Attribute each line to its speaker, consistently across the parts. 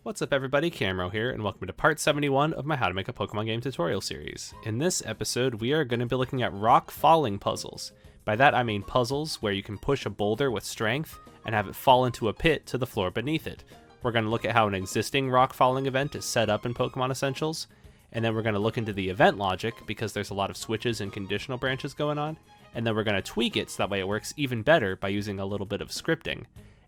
Speaker 1: What's up everybody, Camro here, and welcome to part 71 of my How to Make a Pokemon Game tutorial series. In this episode, we are going to be looking at rock falling puzzles. By that I mean puzzles where you can push a boulder with strength and have it fall into a pit to the floor beneath it. We're going to look at how an existing rock falling event is set up in Pokemon Essentials, and then we're going to look into the event logic because there's a lot of switches and conditional branches going on, and then we're going to tweak it so that way it works even better by using a little bit of scripting.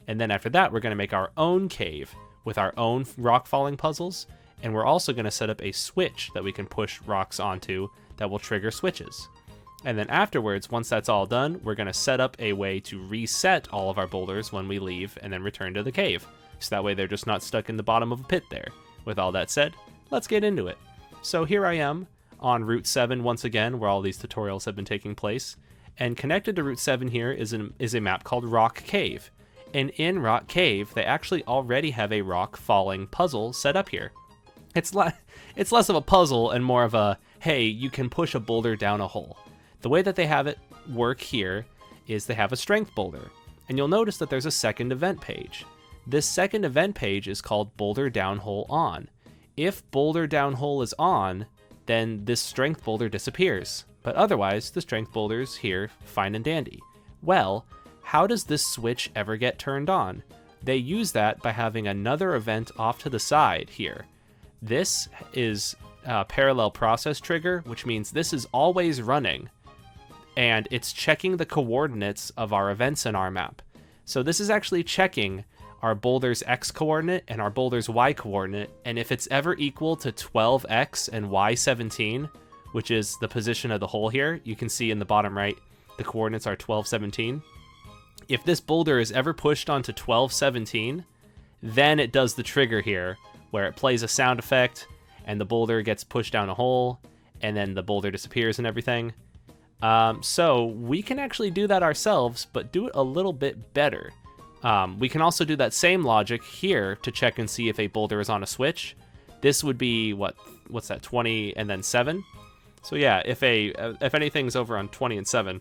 Speaker 1: And then after that, we're going to make our own cave with our own rock falling puzzles, and we're also going to set up a switch that we can push rocks onto that will trigger switches. And then afterwards, once that's all done, we're going to set up a way to reset all of our boulders when we leave and then return to the cave, so that way they're just not stuck in the bottom of a pit there. With all that said, let's get into it. So here I am on Route 7 once again, where all these tutorials have been taking place, and connected to Route 7 here is a map called Rock Cave. And in Rock Cave, they actually already have a rock falling puzzle set up here. It's less of a puzzle and more of a, hey, you can push a boulder down a hole. The way that they have it work here is they have a strength boulder. And you'll notice that there's a second event page. This second event page is called Boulder Down Hole On. If Boulder Down Hole is on, then this strength boulder disappears. But otherwise, the strength boulder's here fine and dandy. Well, how does this switch ever get turned on? They use that by having another event off to the side here. This is a parallel process trigger, which means this is always running, and it's checking the coordinates of our events in our map. So this is actually checking our boulder's X coordinate and our boulder's Y coordinate, and if it's ever equal to 12X and Y17, which is the position of the hole here, you can see in the bottom right, the coordinates are 1217. If this boulder is ever pushed onto 1217, then it does the trigger here, where it plays a sound effect, and the boulder gets pushed down a hole, and then the boulder disappears and everything. So we can actually do that ourselves, but do it a little bit better. We can also do that same logic here to check and see if a boulder is on a switch. This would be, what's that, 20 and then 7? So yeah, if anything's over on 20 and 7,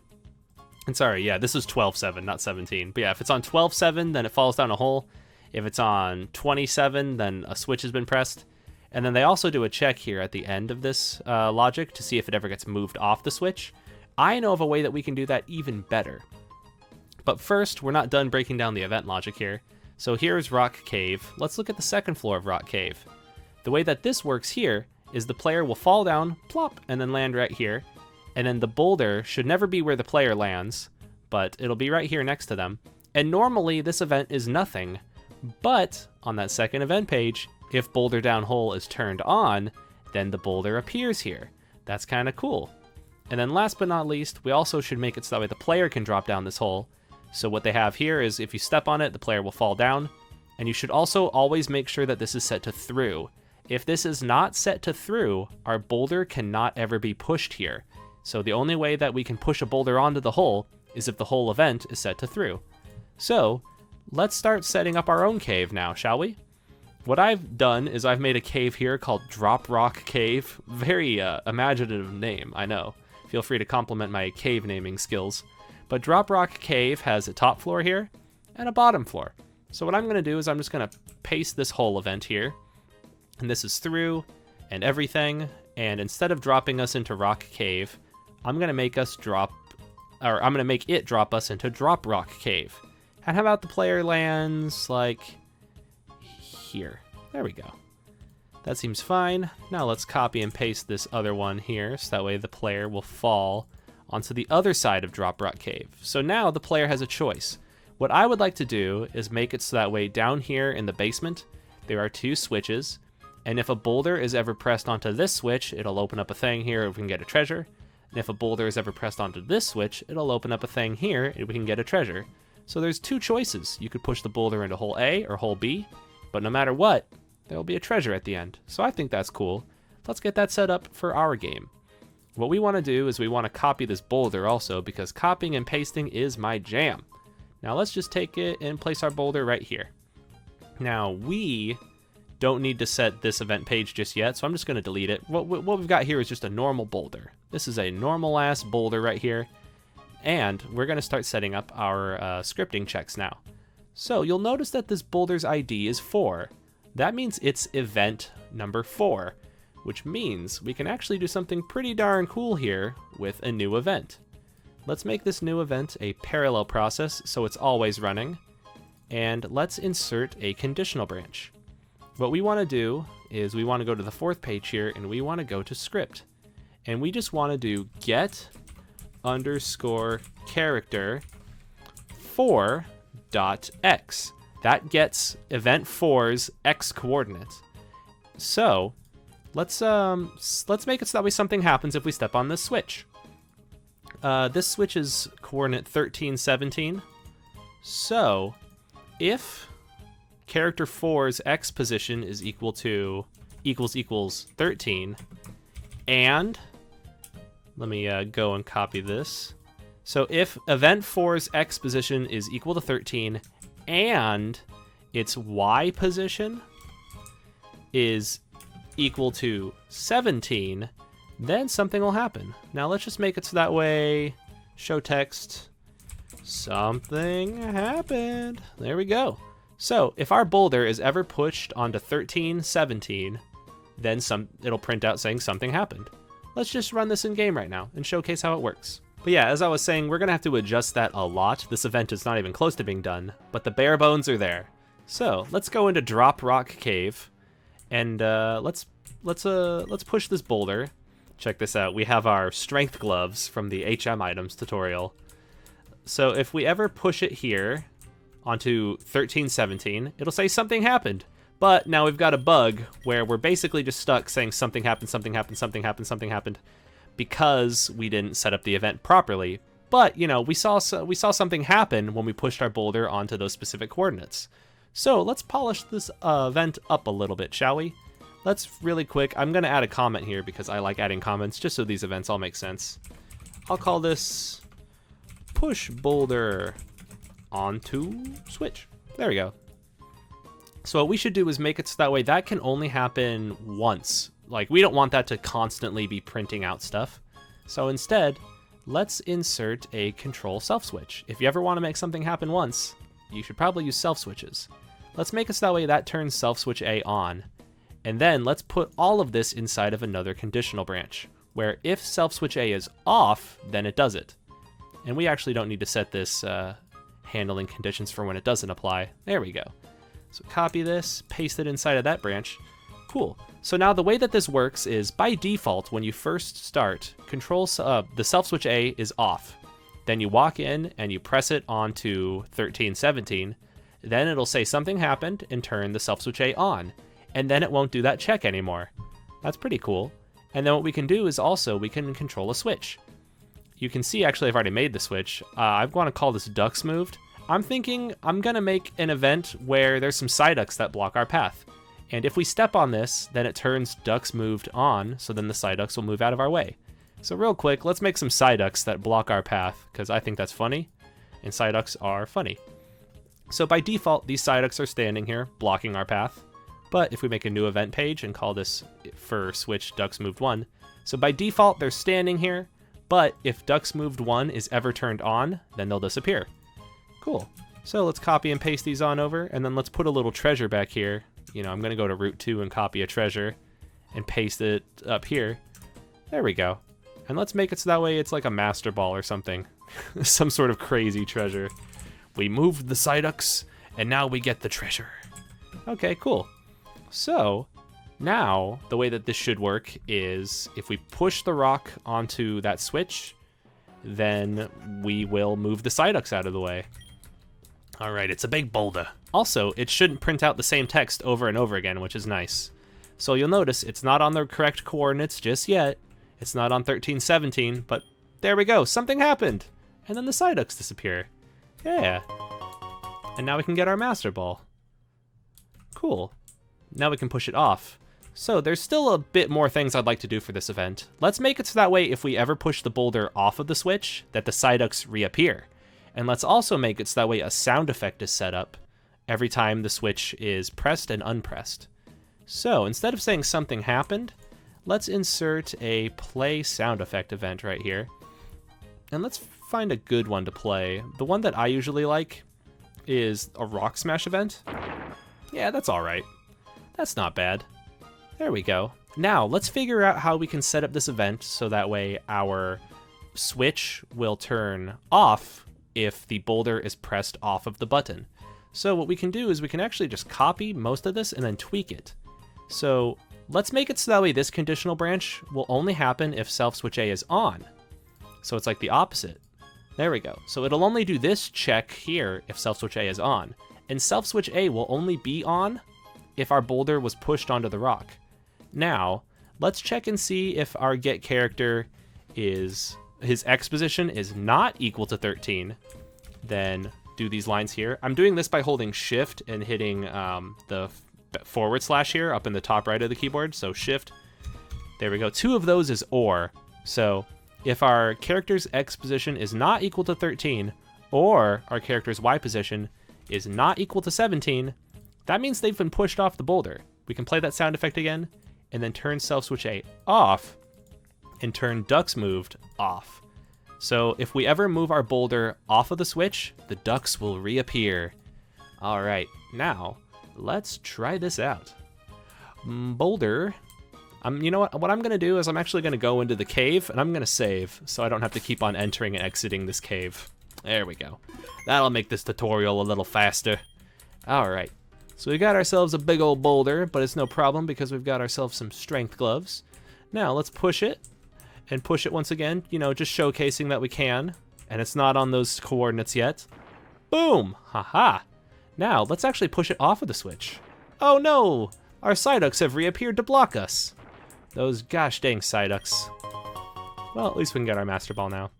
Speaker 1: and sorry, yeah, this is 12-7, not 17. But yeah, if it's on 12-7, then it falls down a hole. If it's on 27, then a switch has been pressed. And then they also do a check here at the end of this logic to see if it ever gets moved off the switch. I know of a way that we can do that even better. But first, we're not done breaking down the event logic here. So here's Rock Cave. Let's look at the second floor of Rock Cave. The way that this works here is the player will fall down, plop, and then land right here. And then the boulder should never be where the player lands, but it'll be right here next to them. And normally this event is nothing, but on that second event page, if Boulder Down Hole is turned on, then the boulder appears here. That's kind of cool. And then last but not least, we also should make it so that way the player can drop down this hole. So what they have here is if you step on it, the player will fall down. And you should also always make sure that this is set to through. If this is not set to through, our boulder cannot ever be pushed here. So the only way that we can push a boulder onto the hole is if the whole event is set to through. So let's start setting up our own cave now, shall we? What I've done is I've made a cave here called Drop Rock Cave. Very imaginative name, I know. Feel free to compliment my cave naming skills. But Drop Rock Cave has a top floor here and a bottom floor. So what I'm going to do is I'm just going to paste this whole event here. And this is through and everything. And instead of dropping us into Rock Cave, I'm going to make it drop us into Drop Rock Cave. And how about the player lands, like, here. There we go. That seems fine. Now let's copy and paste this other one here, so that way the player will fall onto the other side of Drop Rock Cave. So now the player has a choice. What I would like to do is make it so that way down here in the basement, there are two switches, and if a boulder is ever pressed onto this switch, it'll open up a thing here where we can get a treasure. And if a boulder is ever pressed onto this switch, it'll open up a thing here and we can get a treasure. So there's two choices. You could push the boulder into hole A or hole B, but no matter what, there will be a treasure at the end. So I think that's cool. Let's get that set up for our game. What we want to do is we want to copy this boulder also, because copying and pasting is my jam. Now let's just take it and place our boulder right here. Now we don't need to set this event page just yet, so I'm just going to delete it. What we've got here is just a normal boulder. This is a normal ass boulder right here, and we're going to start setting up our scripting checks now. So you'll notice that this boulder's ID is 4, that means it's event number 4, which means we can actually do something pretty darn cool here with a new event. Let's make this new event a parallel process so it's always running, and let's insert a conditional branch. What we want to do is we want to go to the 4th page here, and we want to go to script, and we just want to do get underscore character 4.x. That gets event 4's x coordinates. So let's make it so that way something happens if we step on this switch. This switch is coordinate 13, 17. So if character 4's x position is equal to equals 13, and let me go and copy this. So if event 4's x position is equal to 13 and its y position is equal to 17, then something will happen. Now let's just make it so that way, show text, something happened. There we go. So if our boulder is ever pushed onto 13, 17, then it'll print out saying something happened. Let's just run this in game right now and showcase how it works. But yeah, as I was saying, we're gonna have to adjust that a lot. This event is not even close to being done, but the bare bones are there. So let's go into Drop Rock Cave, and let's push this boulder. Check this out. We have our strength gloves from the HM items tutorial. So if we ever push it here onto 13, 17, it'll say something happened. But now we've got a bug where we're basically just stuck saying something happened, something happened, something happened, something happened, because we didn't set up the event properly. But, you know, we saw something happen when we pushed our boulder onto those specific coordinates. So let's polish this event up a little bit, shall we? Let's really quick, I'm going to add a comment here because I like adding comments just so these events all make sense. I'll call this push boulder onto switch. There we go. So what we should do is make it so that way that can only happen once. Like, we don't want that to constantly be printing out stuff. So instead, let's insert a control self switch. If you ever want to make something happen once, you should probably use self switches. Let's make it so that way that turns self switch A on. And then let's put all of this inside of another conditional branch, where if self switch A is off, then it does it. And we actually don't need to set this handling conditions for when it doesn't apply. There we go. So copy this, paste it inside of that branch. Cool. So now the way that this works is by default, when you first start, the self switch A is off. Then you walk in and you press it onto 13, 17. Then it'll say something happened and turn the self switch A on. And then it won't do that check anymore. That's pretty cool. And then what we can do is also we can control a switch. You can see actually I've already made the switch. I want to call this ducks moved. I'm thinking I'm gonna make an event where there's some side ducks that block our path. And if we step on this, then it turns ducks moved on, so then the side ducks will move out of our way. So real quick, let's make some side ducks that block our path, because I think that's funny, and side ducks are funny. So by default, these side ducks are standing here, blocking our path. But if we make a new event page and call this for switch ducks moved 1, so by default they're standing here, but if ducks moved 1 is ever turned on, then they'll disappear. Cool. So let's copy and paste these on over, and then let's put a little treasure back here. You know, I'm gonna go to root 2 and copy a treasure and paste it up here. There we go. And let's make it so that way it's like a master ball or something. Some sort of crazy treasure. We moved the Psyducks, and now we get the treasure. Okay, cool. So now the way that this should work is if we push the rock onto that switch, then we will move the Psyducks out of the way. All right, it's a big boulder. Also, it shouldn't print out the same text over and over again, which is nice. So you'll notice it's not on the correct coordinates just yet. It's not on 13, 17, but there we go, something happened. And then the Psyducks disappear. Yeah. And now we can get our Master Ball. Cool. Now we can push it off. So there's still a bit more things I'd like to do for this event. Let's make it so that way if we ever push the boulder off of the switch, that the Psyducks reappear. And let's also make it so that way a sound effect is set up every time the switch is pressed and unpressed. So instead of saying something happened, let's insert a play sound effect event right here. And let's find a good one to play. The one that I usually like is a rock smash event. Yeah, that's all right. That's not bad. There we go. Now, let's figure out how we can set up this event so that way our switch will turn off if the boulder is pressed off of the button. So what we can do is we can actually just copy most of this and then tweak it. So let's make it so that way this conditional branch will only happen if self switch A is on. So it's like the opposite. There we go. So it'll only do this check here if self switch A is on. And self switch A will only be on if our boulder was pushed onto the rock. Now, let's check and see if our get character is, his X position is not equal to 13. Then do these lines here. I'm doing this by holding shift and hitting the / here up in the top right of the keyboard. So shift, there we go. 2 of those is OR. So if our character's X position is not equal to 13, or our character's Y position is not equal to 17, that means they've been pushed off the boulder. We can play that sound effect again, and then turn self switch A off, and turn ducks moved off. So if we ever move our boulder off of the switch, the ducks will reappear. All right, now let's try this out. Boulder. You know what I'm gonna do is I'm actually gonna go into the cave and I'm gonna save so I don't have to keep on entering and exiting this cave. There we go. That'll make this tutorial a little faster. All right, so we got ourselves a big old boulder, but it's no problem because we've got ourselves some strength gloves. Now let's push it and push it once again, you know, just showcasing that we can, and it's not on those coordinates yet. Boom, haha. Now let's actually push it off of the switch. Oh no, our Psyducks have reappeared to block us. Those gosh dang Psyducks. Well, at least we can get our Master Ball now.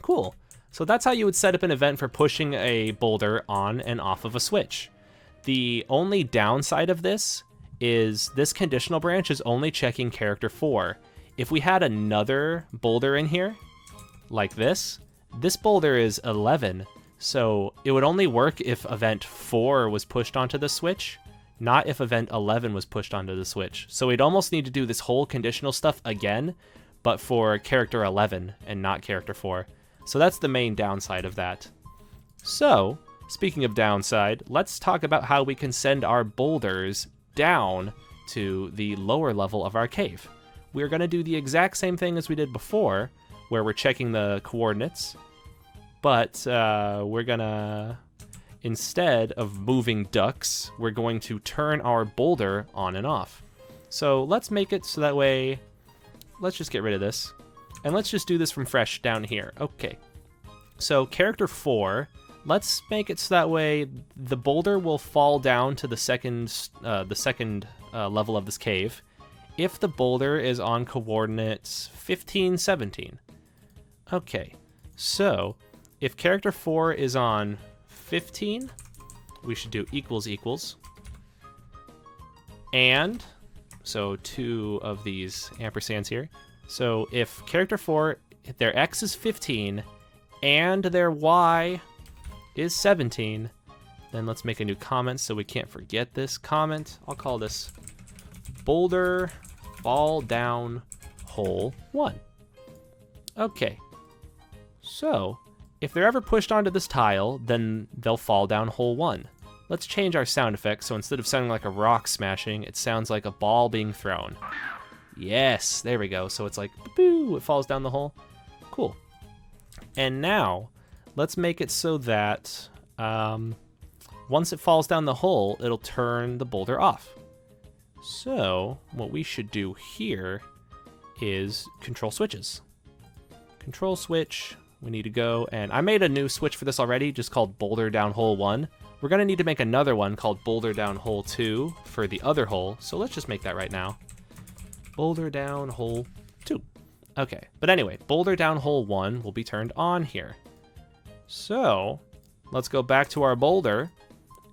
Speaker 1: Cool. So that's how you would set up an event for pushing a boulder on and off of a switch. The only downside of this is this conditional branch is only checking character 4. If we had another boulder in here, like this boulder is 11, so it would only work if event 4 was pushed onto the switch, not if event 11 was pushed onto the switch. So we'd almost need to do this whole conditional stuff again, but for character 11 and not character 4. So that's the main downside of that. So, speaking of downside, let's talk about how we can send our boulders down to the lower level of our cave. We're going to do the exact same thing as we did before, where we're checking the coordinates, but we're going to, instead of moving ducks, we're going to turn our boulder on and off. So let's make it so that way, let's just get rid of this, and let's just do this from fresh down here. Okay, so character 4, let's make it so that way the boulder will fall down to the second level of this cave if the boulder is on coordinates 15, 17. Okay, so if character 4 is on 15, we should do equals equals. And, so 2 of these ampersands here. So if character 4, their X is 15, and their Y is 17, then let's make a new comment so we can't forget this comment. I'll call this boulder fall down hole 1. Okay, so if they're ever pushed onto this tile, then they'll fall down hole 1. Let's change our sound effect so instead of sounding like a rock smashing, it sounds like a ball being thrown. Yes, there we go. So it's like, boo, it falls down the hole. Cool. And now let's make it so that once it falls down the hole, it'll turn the boulder off. So what we should do here is control switches. Control switch, we need to go, and I made a new switch for this already, just called boulder down hole 1. We're gonna need to make another one called boulder down hole 2 for the other hole, so let's just make that right now. Boulder down hole 2. Okay, but anyway, boulder down hole 1 will be turned on here. So let's go back to our boulder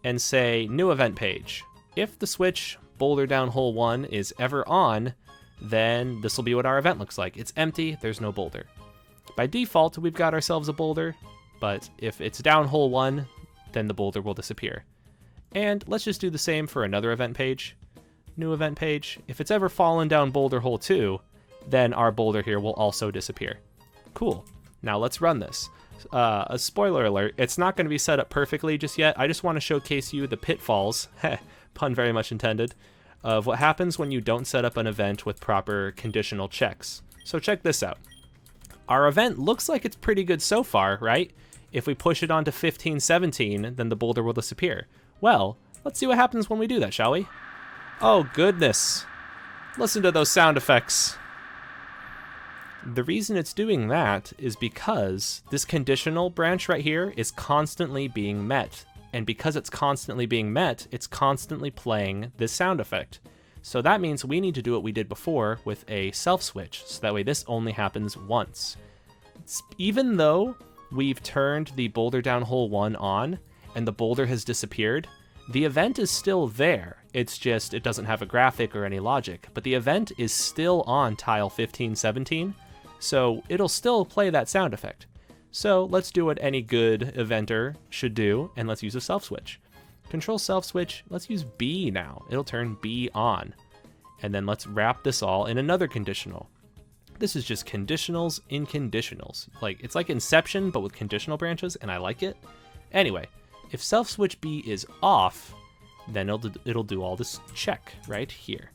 Speaker 1: and say new event page. If the switch boulder down hole 1 is ever on, then this will be what our event looks like. It's empty, there's no boulder. By default, we've got ourselves a boulder, but if it's down hole 1, then the boulder will disappear. And let's just do the same for another event page. New event page. If it's ever fallen down boulder hole 2, then our boulder here will also disappear. Cool. Now let's run this. A spoiler alert, it's not going to be set up perfectly just yet. I just want to showcase you the pitfalls, pun very much intended, of what happens when you don't set up an event with proper conditional checks. So check this out. Our event looks like it's pretty good so far, right? If we push it onto 1517, then the boulder will disappear. Well, let's see what happens when we do that, shall we? Oh, goodness. Listen to those sound effects. The reason it's doing that is because this conditional branch right here is constantly being met. And because it's constantly being met, it's constantly playing this sound effect. So that means we need to do what we did before with a self switch, so that way this only happens once. Even though we've turned the boulder down hole 1 on and the boulder has disappeared, the event is still there. It's just it doesn't have a graphic or any logic, but the event is still on tile 1517, so it'll still play that sound effect. So let's do what any good eventer should do, and let's use a self switch. Control self switch, let's use B now. It'll turn B on. And then let's wrap this all in another conditional. This is just conditionals in conditionals. It's like Inception, but with conditional branches, and I like it. Anyway, if self switch B is off, then it'll do all this check right here.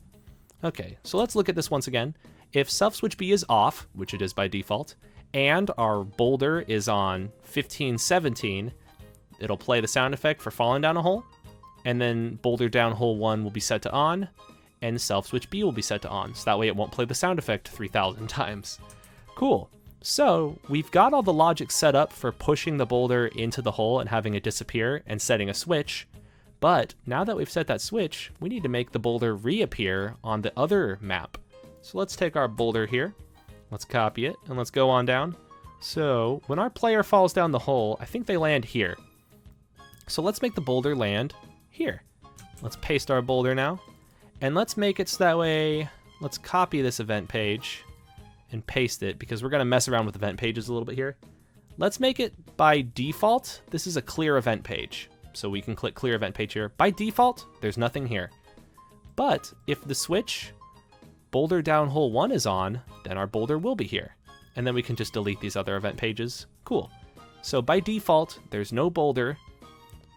Speaker 1: Okay, so let's look at this once again. If self switch B is off, which it is by default, and our boulder is on 1517, it'll play the sound effect for falling down a hole, and then boulder down hole 1 will be set to on, and self switch B will be set to on, so that way it won't play the sound effect 3,000 times. Cool. So we've got all the logic set up for pushing the boulder into the hole and having it disappear and setting a switch, but now that we've set that switch, we need to make the boulder reappear on the other map. So let's take our boulder here, let's copy it, and let's go on down. So when our player falls down the hole, I think they land here. So let's make the boulder land here. Let's paste our boulder now, and let's make it so that way, let's copy this event page and paste it, because we're gonna mess around with event pages a little bit here. Let's make it by default, this is a clear event page. So we can click clear event page here. By default, there's nothing here. But if the switch boulder down hole 1 is on, then our boulder will be here. And then we can just delete these other event pages. Cool. So by default, there's no boulder,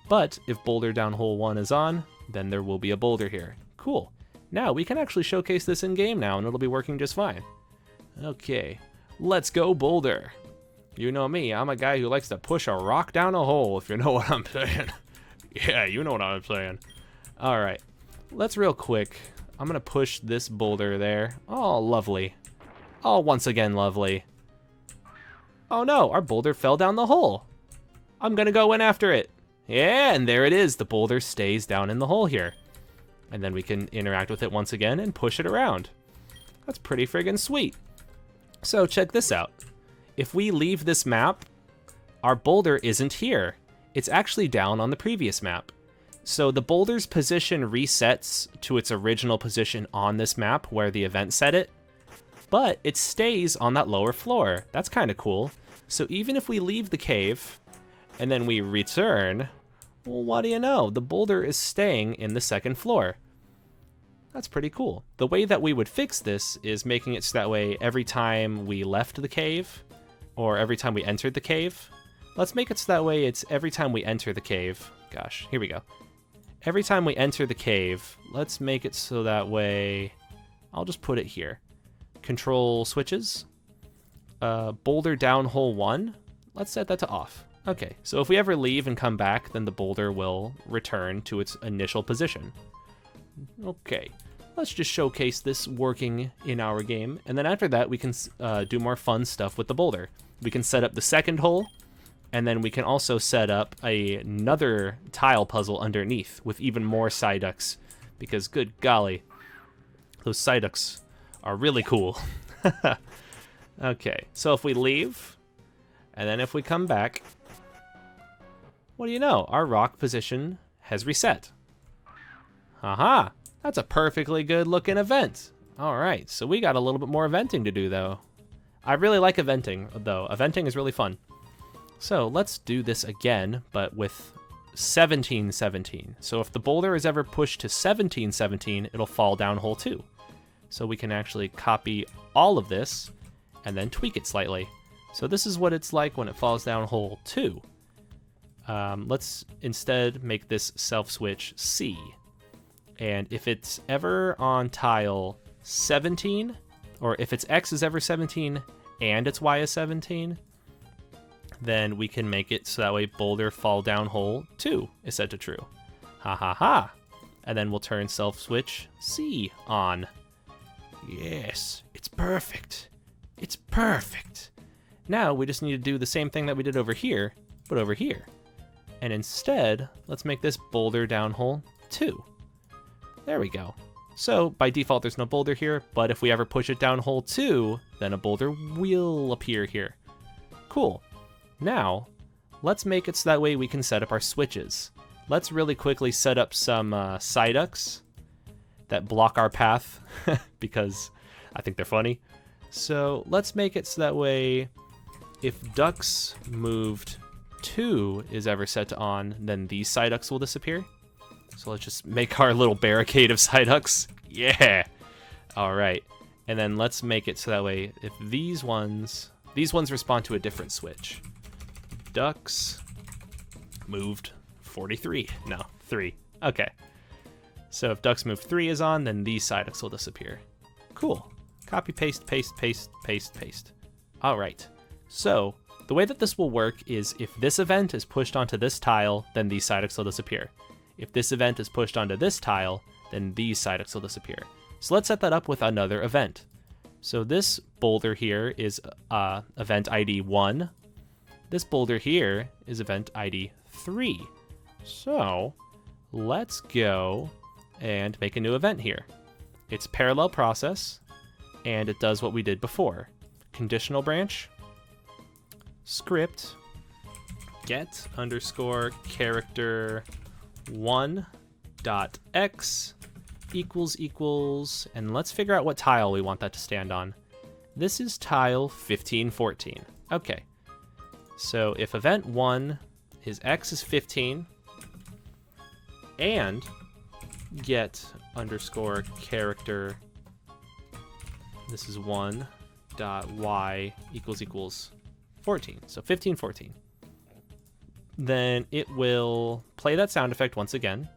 Speaker 1: but if boulder down hole 1 is on, then there will be a boulder here. Cool. Now we can actually showcase this in game now, and it'll be working just fine. Okay, let's go boulder. You know me, I'm a guy who likes to push a rock down a hole, if you know what I'm saying. Yeah, you know what I'm saying. All right, let's real quick. I'm gonna push this boulder there. Oh, lovely. Oh, once again, lovely. Oh no, our boulder fell down the hole. I'm gonna go in after it. Yeah, and there it is. The boulder stays down in the hole here. And then we can interact with it once again and push it around. That's pretty friggin' sweet. So check this out. If we leave this map, our boulder isn't here. It's actually down on the previous map. So the boulder's position resets to its original position on this map where the event set it, but it stays on that lower floor. That's kind of cool. So even if we leave the cave and then we return, well, what do you know? The boulder is staying in the second floor. That's pretty cool. The way that we would fix this is making it so that way every time we left the cave or every time we entered the cave, let's make it so that way it's every time we enter the cave. Gosh, here we go. Every time we enter the cave, let's make it so that way, I'll just put it here. Control switches, boulder down hole 1, let's set that to off. Okay, so if we ever leave and come back, then the boulder will return to its initial position. Okay, let's just showcase this working in our game, and then after that we can do more fun stuff with the boulder. We can set up the second hole, and then we can also set up another tile puzzle underneath with even more Psyducks, because good golly, those Psyducks are really cool. Okay, so if we leave, and then if we come back, what do you know? Our rock position has reset. Aha! That's a perfectly good looking event. All right, so we got a little bit more eventing to do though. I really like eventing though. Eventing is really fun. So let's do this again, but with 1717. So if the boulder is ever pushed to 1717, it'll fall down hole 2. So we can actually copy all of this and then tweak it slightly. So this is what it's like when it falls down hole 2. Let's instead make this self switch C. And if it's ever on tile 17, or if its X is ever 17 and its Y is 17, then we can make it so that way boulder fall down hole 2 is set to true. Ha ha ha. And then we'll turn self switch C on. Yes, it's perfect. It's perfect. Now we just need to do the same thing that we did over here, but over here. And instead, let's make this boulder down hole 2. There we go. So by default, there's no boulder here, but if we ever push it down hole 2, then a boulder will appear here. Cool. Now, let's make it so that way we can set up our switches. Let's really quickly set up some Psyducks that block our path because I think they're funny. So let's make it so that way if ducks moved 2 is ever set to on, then these Psyducks will disappear. So let's just make our little barricade of Psyducks. Yeah! Alright. And then let's make it so that way if these ones respond to a different switch. Ducks moved 43. No, 3. Okay. So if ducks move 3 is on, then these Psyducks will disappear. Cool. Copy, paste, paste, paste, paste, paste. Alright. So the way that this will work is if this event is pushed onto this tile, then these Psyducks will disappear. If this event is pushed onto this tile, then these Psyducks will disappear. So let's set that up with another event. So this boulder here is event ID 1. This boulder here is event ID 3. So let's go and make a new event here. It's parallel process, and it does what we did before. Conditional branch, script, get underscore character 1.x equals, and let's figure out what tile we want that to stand on. This is tile 1514. Okay. So if event 1 is x is 15 and get underscore character, this is 1.y equals 14. So 1514. Then it will play that sound effect once again.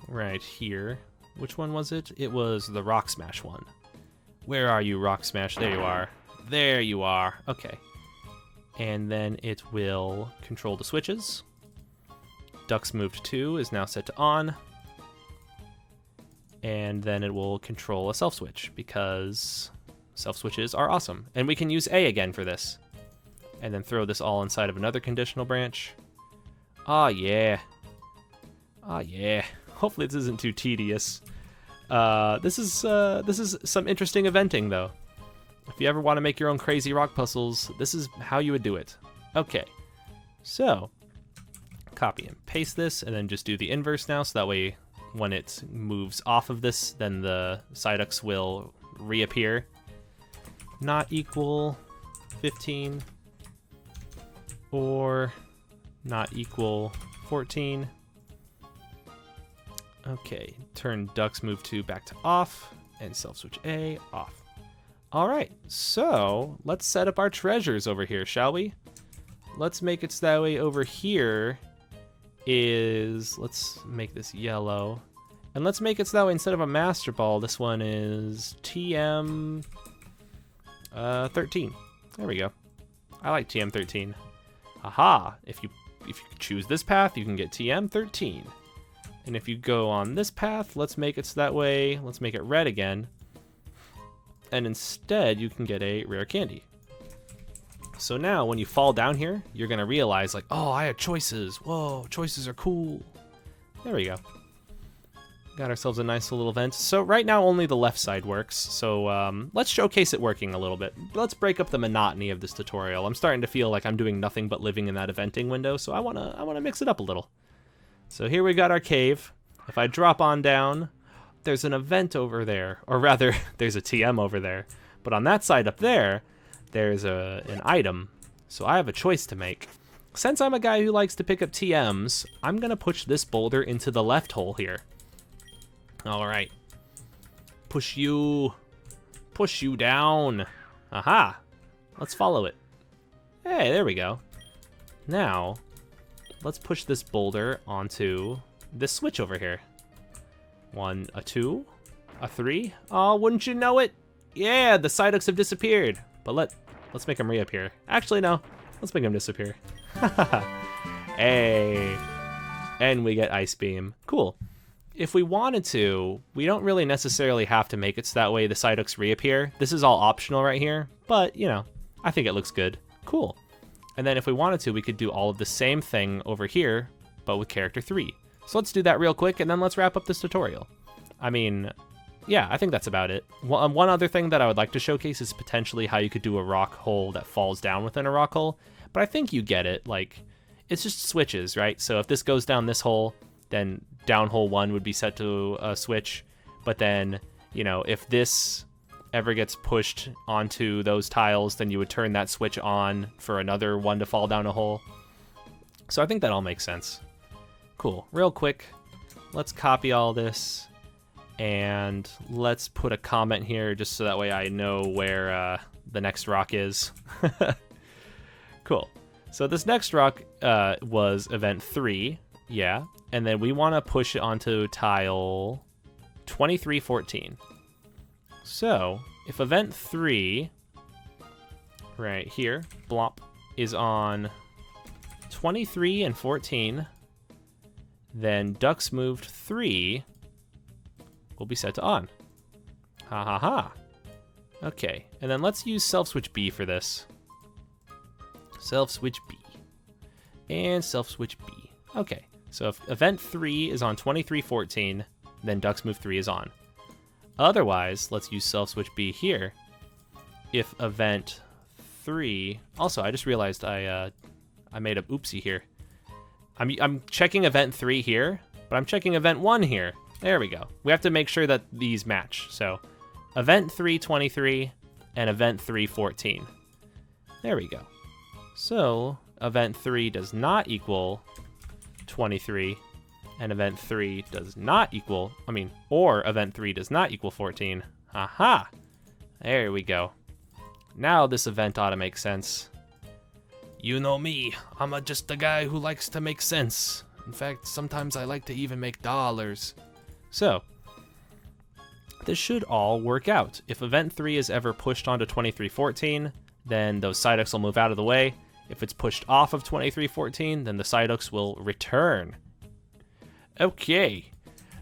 Speaker 1: Right here. Which one was it? It was the Rock Smash one. Where are you, Rock Smash? There you are. There you are. Okay. And then it will control the switches. Ducks moved 2 is now set to on. And then it will control a self switch because self switches are awesome. And we can use A again for this. And then throw this all inside of another conditional branch. Oh yeah. Oh yeah. Hopefully this isn't too tedious. This is some interesting eventing though. If you ever want to make your own crazy rock puzzles, this is how you would do it. Okay, so copy and paste this, and then just do the inverse now, so that way when it moves off of this, then the Psyducks will reappear. Not equal 15 or not equal 14. Okay, turn ducks move 2 back to off and self switch A off. All right, so let's set up our treasures over here, shall we? Let's make it so that way over here is, let's make this yellow. And let's make it so that way instead of a master ball, this one is TM 13. There we go. I like TM 13. Aha, if you choose this path, you can get TM 13. And if you go on this path, let's make it so that way, let's make it red again. And instead, you can get a rare candy. So now, when you fall down here, you're going to realize, like, oh, I had choices. Whoa, choices are cool. There we go. Got ourselves a nice little event. So right now, only the left side works. So let's showcase it working a little bit. Let's break up the monotony of this tutorial. I'm starting to feel like I'm doing nothing but living in that eventing window, so I wanna mix it up a little. So here we got our cave. If I drop on down, there's an event over there, or rather, there's a TM over there. But on that side up there, there's an item. So I have a choice to make. Since I'm a guy who likes to pick up TMs, I'm gonna push this boulder into the left hole here. All right. Push you down. Aha. Let's follow it. Hey, there we go. Now, let's push this boulder onto this switch over here. 1, a 2, a 3. Oh, wouldn't you know it? Yeah, the Psyducks have disappeared. But let's make them reappear. Actually, no. Let's make them disappear. Hey. And we get Ice Beam. Cool. If we wanted to, we don't really necessarily have to make it so that way the Psyducks reappear. This is all optional right here, but, you know, I think it looks good. Cool. And then if we wanted to, we could do all of the same thing over here, but with character 3. So let's do that real quick, and then let's wrap up this tutorial. I mean, yeah, I think that's about it. One other thing that I would like to showcase is potentially how you could do a rock hole that falls down within a rock hole, but I think you get it. Like, it's just switches, right? So if this goes down this hole, then down hole 1 would be set to a switch, but then, you know, if this ever gets pushed onto those tiles, then you would turn that switch on for another one to fall down a hole. So I think that all makes sense. Cool. Real quick, let's copy all this, and let's put a comment here just so that way I know where the next rock is. Cool. So this next rock was event 3, yeah, and then we want to push it onto tile 2314. So if event 3, right here, blop, is on 23 and 14, then ducks moved 3 will be set to on. Ha ha ha. Okay, and then let's use self switch B for this. Self switch B. And self switch B. Okay, so if event 3 is on 2314, then ducks move 3 is on. Otherwise, let's use self switch B here. If event 3, also I just realized I made a oopsie here. I'm checking event 3 here, but I'm checking event 1 here. There we go. We have to make sure that these match. So event 3 23 and event 3 14. There we go. So event 3 does not equal 23, and event 3 does not equal, or event 3 does not equal 14. Aha! There we go. Now this event ought to make sense. You know me, I'm just a guy who likes to make sense. In fact, sometimes I like to even make dollars. So, this should all work out. If event 3 is ever pushed onto 2314, then those Psyducks will move out of the way. If it's pushed off of 2314, then the Psyducks will return. Okay,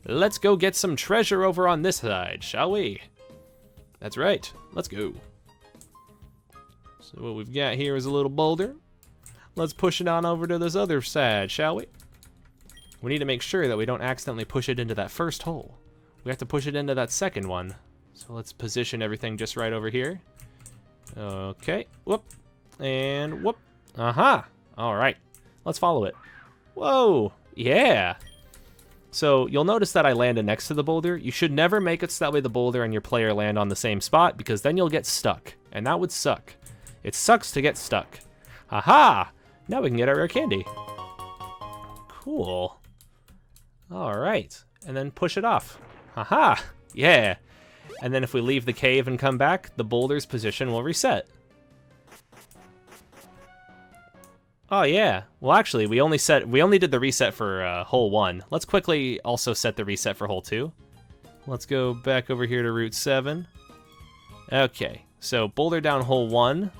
Speaker 1: let's go get some treasure over on this side, shall we? That's right, let's go. So what we've got here is a little boulder. Let's push it on over to this other side, shall we? We need to make sure that we don't accidentally push it into that first hole. We have to push it into that second one. So let's position everything just right over here. Okay, whoop, and whoop. Aha, all right, let's follow it. Whoa, yeah. So you'll notice that I landed next to the boulder. You should never make it so that way the boulder and your player land on the same spot, because then you'll get stuck, and that would suck. It sucks to get stuck. Aha, now we can get our rare candy. Cool. All right, and then push it off. Haha, yeah. And then if we leave the cave and come back, the boulder's position will reset. Oh yeah, well actually we only did the reset for hole 1. Let's quickly also set the reset for hole 2. Let's go back over here to Route 7. Okay, so boulder down hole 1,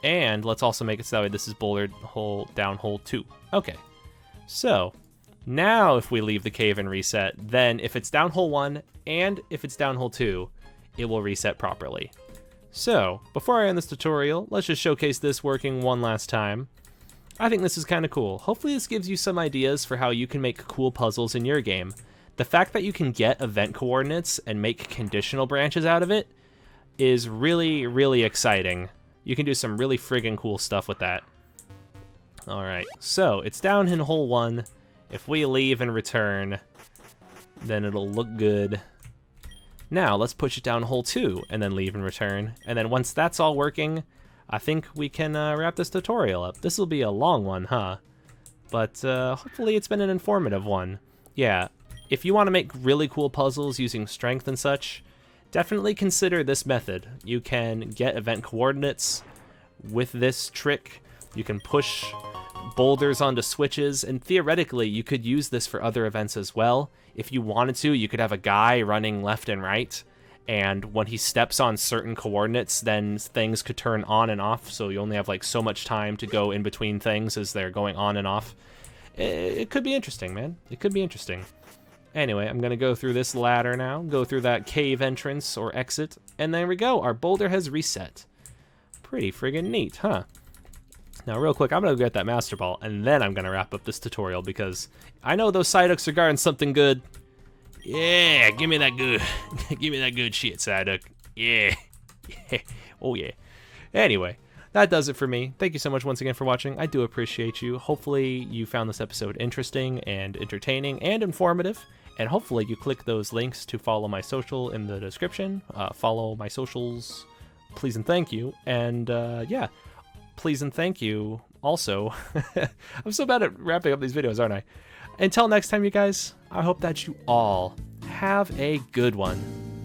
Speaker 1: and let's also make it so that way this is boulder down hole 2. Okay, so now if we leave the cave and reset, then if it's down hole 1 and if it's down hole 2, it will reset properly. So before I end this tutorial, let's just showcase this working one last time. I think this is kind of cool. Hopefully this gives you some ideas for how you can make cool puzzles in your game. The fact that you can get event coordinates and make conditional branches out of it is really, really exciting. You can do some really friggin' cool stuff with that. Alright, so it's down in hole 1. If we leave and return, then it'll look good. Now let's push it down hole 2 and then leave and return. And then once that's all working, I think we can wrap this tutorial up. This will be a long one, huh? But hopefully it's been an informative one. Yeah, if you want to make really cool puzzles using strength and such, definitely consider this method. You can get event coordinates with this trick. You can push boulders onto switches, and theoretically you could use this for other events as well. If you wanted to, you could have a guy running left and right, and when he steps on certain coordinates, then things could turn on and off, so you only have like so much time to go in between things as they're going on and off. It could be interesting, man. It could be interesting. Anyway, I'm going to go through this ladder now, go through that cave entrance or exit, and there we go. Our boulder has reset. Pretty friggin' neat, huh? Now, real quick, I'm going to go get that Master Ball, and then I'm going to wrap up this tutorial, because I know those Psyducks are guarding something good. Yeah, give me that good, give me that good shit, Psyduck. Yeah. Yeah. Oh, yeah. Anyway, that does it for me. Thank you so much once again for watching. I do appreciate you. Hopefully you found this episode interesting and entertaining and informative. And hopefully you click those links to follow my social in the description. Follow my socials, please and thank you. And yeah, please and thank you also. I'm so bad at wrapping up these videos, aren't I? Until next time, you guys, I hope that you all have a good one.